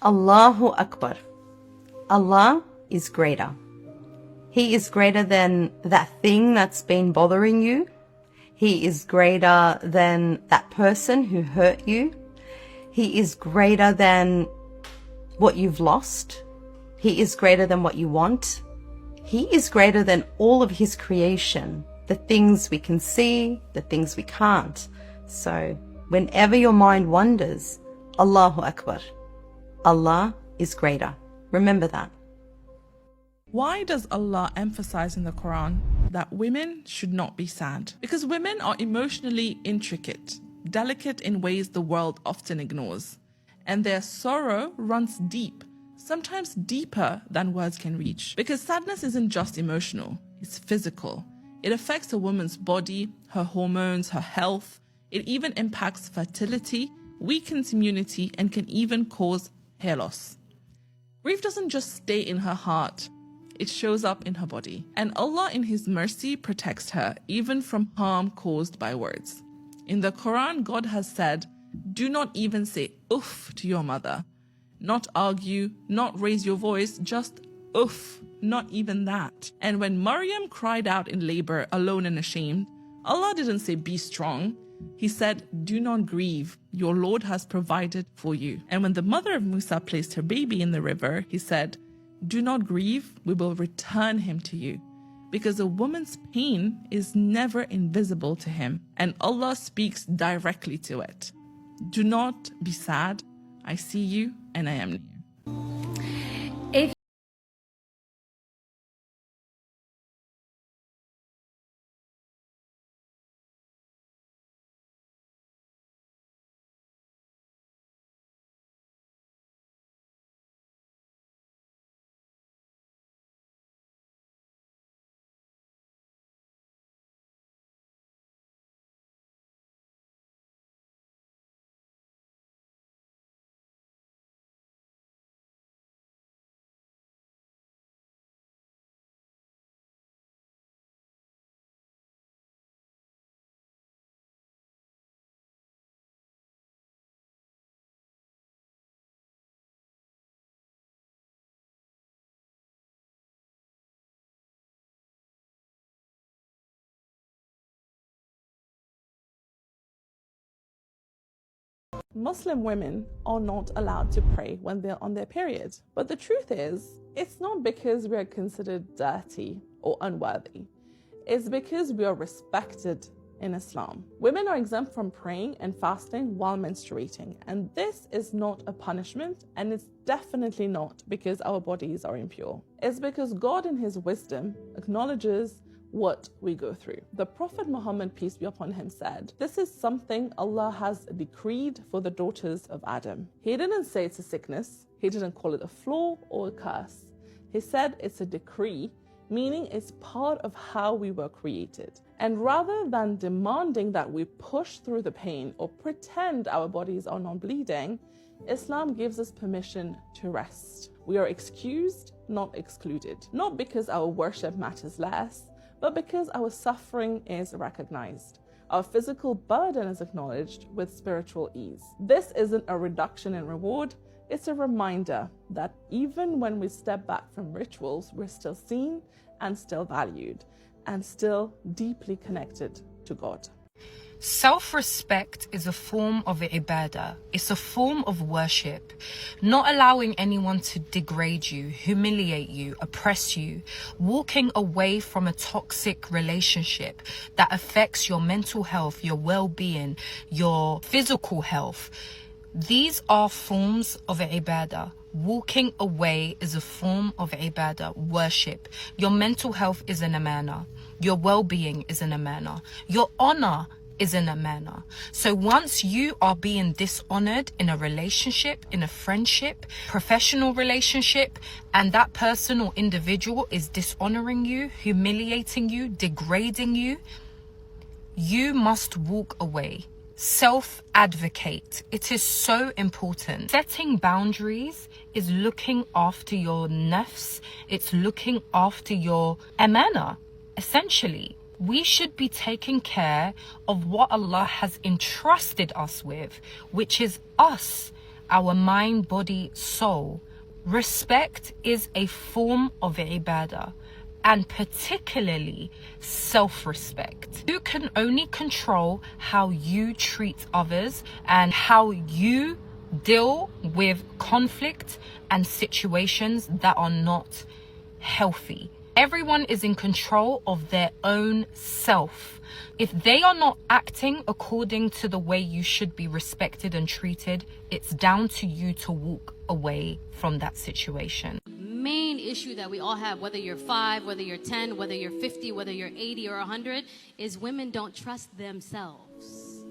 Allahu Akbar. Allah is greater. He is greater than that thing that's been bothering you. He is greater than that person who hurt you. He is greater than what you've lost. He is greater than what you want. He is greater than all of his creation, the things we can see, the things we can't. So whenever your mind wanders, Allahu Akbar. Allah is greater. Remember that. Why does Allah emphasize in the Quran that women should not be sad? Because women are emotionally intricate, delicate in ways the world often ignores, and their sorrow runs deep, sometimes deeper than words can reach. Because sadness isn't just emotional, it's physical. It affects a woman's body, her hormones, her health. It even impacts fertility, weakens immunity, and can even cause hair loss. Grief doesn't just stay in her heart, it shows up in her body. And Allah in His mercy protects her even from harm caused by words. In the Quran, God has said, do not even say uff to your mother. Not argue, not raise your voice, just uff, not even that. And when Maryam cried out in labor, alone and ashamed, Allah didn't say be strong. He said, do not grieve, your Lord has provided for you. And when the mother of Musa placed her baby in the river, He said, do not grieve, we will return him to you. Because a woman's pain is never invisible to Him, and Allah speaks directly to it. Do not be sad, I see you and I am near. Muslim women are not allowed to pray when they're on their period. But the truth is, it's not because we are considered dirty or unworthy. It's because we are respected in Islam. Women are exempt from praying and fasting while menstruating, and this is not a punishment, and it's definitely not because our bodies are impure. It's because God in His wisdom acknowledges what we go through. The Prophet Muhammad, peace be upon him, said, this is something Allah has decreed for the daughters of Adam. He didn't say it's a sickness. He didn't call it a flaw or a curse. He said it's a decree, meaning it's part of how we were created. And rather than demanding that we push through the pain or pretend our bodies are not bleeding, Islam gives us permission to rest. We are excused, not excluded. Not because our worship matters less, but because our suffering is recognized. Our physical burden is acknowledged with spiritual ease. This isn't a reduction in reward, it's a reminder that even when we step back from rituals, we're still seen and still valued and still deeply connected to God. Self-respect is a form of ibadah. It's a form of worship. Not allowing anyone to degrade you, humiliate you, oppress you. Walking away from a toxic relationship that affects your mental health, your well-being, your physical health. These are forms of ibadah. Walking away is a form of ibadah, worship. Your mental health is an amana. Your well-being is an amana. Your honor is in a manner. So once you are being dishonored in a relationship, in a friendship, professional relationship, and that person or individual is dishonoring you, humiliating you, degrading you, you must walk away. Self-advocate. It is so important. Setting boundaries is looking after your nafs. It's looking after your amana, essentially. We should be taking care of what Allah has entrusted us with, which is us, our mind, body, soul. Respect is a form of ibadah, and particularly self-respect. You can only control how you treat others and how you deal with conflict and situations that are not healthy. Everyone is in control of their own self. If they are not acting according to the way you should be respected and treated, it's down to you to walk away from that situation. Main issue that we all have, whether you're 5, whether you're 10, whether you're 50, whether you're 80 or 100, is women don't trust themselves.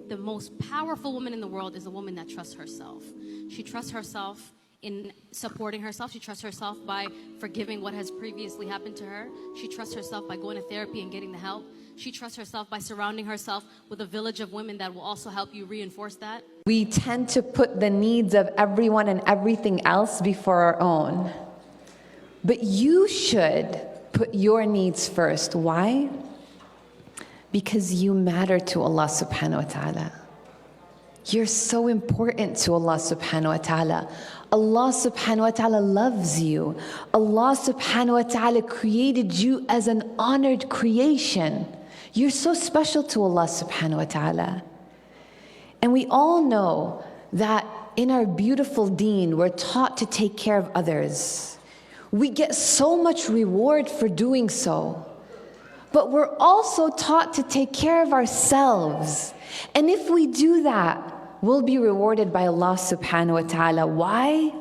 The most powerful woman in the world is a woman that trusts herself. She trusts herself in supporting herself. She trusts herself by forgiving what has previously happened to her. She trusts herself by going to therapy and getting the help. She trusts herself by surrounding herself with a village of women that will also help you reinforce that. We tend to put the needs of everyone and everything else before our own. But you should put your needs first. Why? Because you matter to Allah subhanahu wa ta'ala. You're so important to Allah subhanahu wa ta'ala. Allah subhanahu wa ta'ala loves you. Allah subhanahu wa ta'ala created you as an honored creation. You're so special to Allah subhanahu wa ta'ala. And we all know that in our beautiful deen, we're taught to take care of others. We get so much reward for doing so. But we're also taught to take care of ourselves. And if we do that, we'll be rewarded by Allah subhanahu wa ta'ala. Why?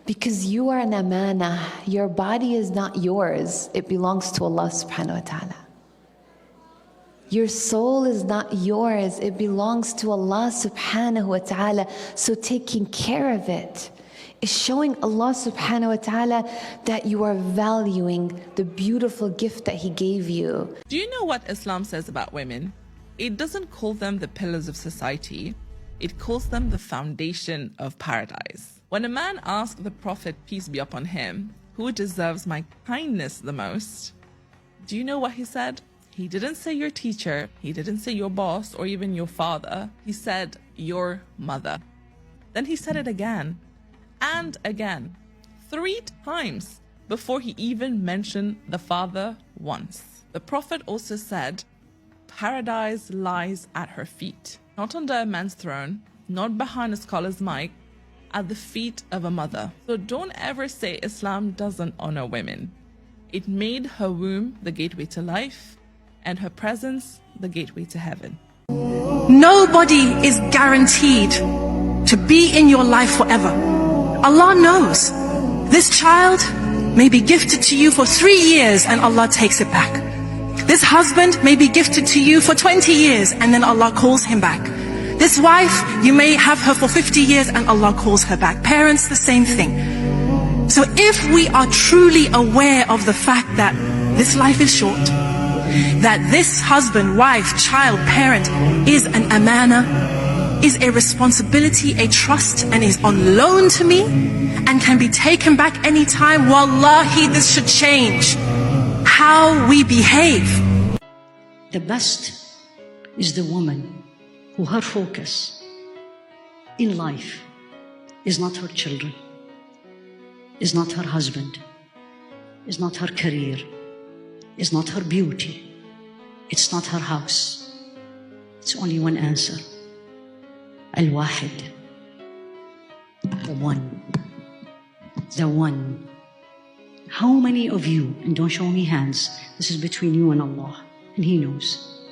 Because you are an amana. Your body is not yours. It belongs to Allah subhanahu wa ta'ala. Your soul is not yours. It belongs to Allah subhanahu wa ta'ala. So taking care of it is showing Allah subhanahu wa ta'ala that you are valuing the beautiful gift that He gave you. Do you know what Islam says about women? It doesn't call them the pillars of society. It calls them the foundation of paradise. When a man asked the Prophet, peace be upon him, who deserves my kindness the most, do you know what he said? He didn't say your teacher, he didn't say your boss or even your father. He said your mother. Then he said it again and again, 3 times before he even mentioned the father once. The Prophet also said, paradise lies at her feet, not under a man's throne, not behind a scholar's mic, at the feet of a mother. So don't ever say Islam doesn't honor women. It made her womb the gateway to life and her presence the gateway to heaven. Nobody is guaranteed to be in your life forever. Allah knows. This child may be gifted to you for 3 years and Allah takes it back. This husband may be gifted to you for 20 years and then Allah calls him back. This wife, you may have her for 50 years and Allah calls her back. Parents, the same thing. So if we are truly aware of the fact that this life is short, that this husband, wife, child, parent is an amana, is a responsibility, a trust, and is on loan to me and can be taken back anytime, wallahi, this should change how we behave. The best is the woman who her focus in life is not her children, is not her husband, is not her career, is not her beauty, it's not her house. It's only one answer. Al-Wahid. The one. The one. How many of you, and don't show me hands, this is between you and Allah, and He knows.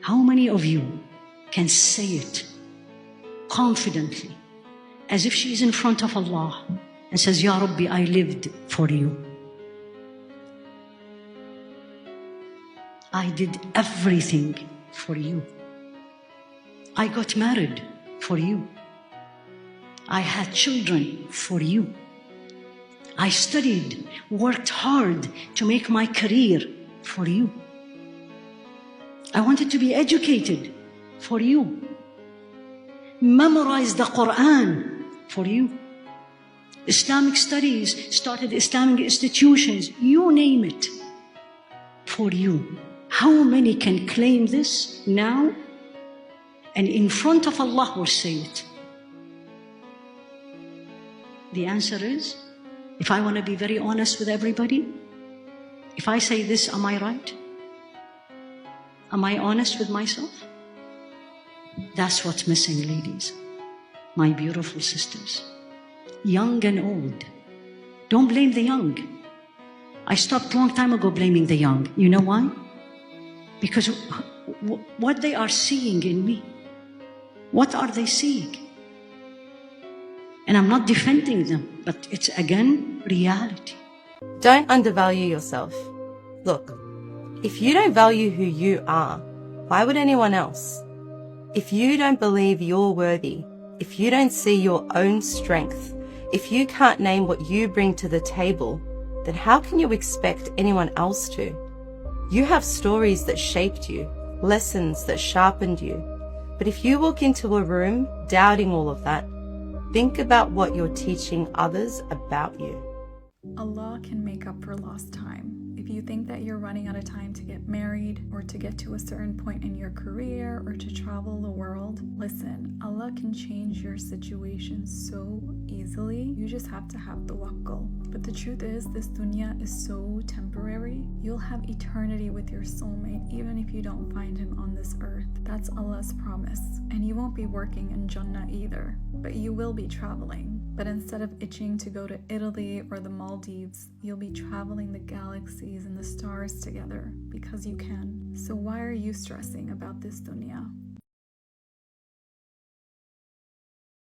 How many of you can say it confidently, as if she's in front of Allah, and says, Ya Rabbi, I lived for you. I did everything for you. I got married for you. I had children for you. I studied, worked hard to make my career for you. I wanted to be educated for you. Memorized the Quran for you. Islamic studies, started Islamic institutions, you name it, for you. How many can claim this now and in front of Allah will say it? The answer is, if I want to be very honest with everybody, if I say this, am I right? Am I honest with myself? That's what's missing, ladies. My beautiful sisters, young and old. Don't blame the young. I stopped a long time ago blaming the young. You know why? Because what they are seeing in me, what are they seeing? And I'm not defending them, but it's again reality. Don't undervalue yourself. Look, if you don't value who you are, why would anyone else? If you don't believe you're worthy, if you don't see your own strength, if you can't name what you bring to the table, then how can you expect anyone else to? You have stories that shaped you, lessons that sharpened you. But if you walk into a room doubting all of that, think about what you're teaching others about you. Allah can make up for lost time. If you think that you're running out of time to get married or to get to a certain point in your career or to travel the world, listen, Allah can change your situation so easily. You just have to have tawakkul. But the truth is, this dunya is so temporary. You'll have eternity with your soulmate even if you don't find him on this earth. That's Allah's promise. And you won't be working in Jannah either, but you will be traveling. But instead of itching to go to Italy or the Maldives, you'll be traveling the galaxies and the stars together because you can. So why are you stressing about this dunya?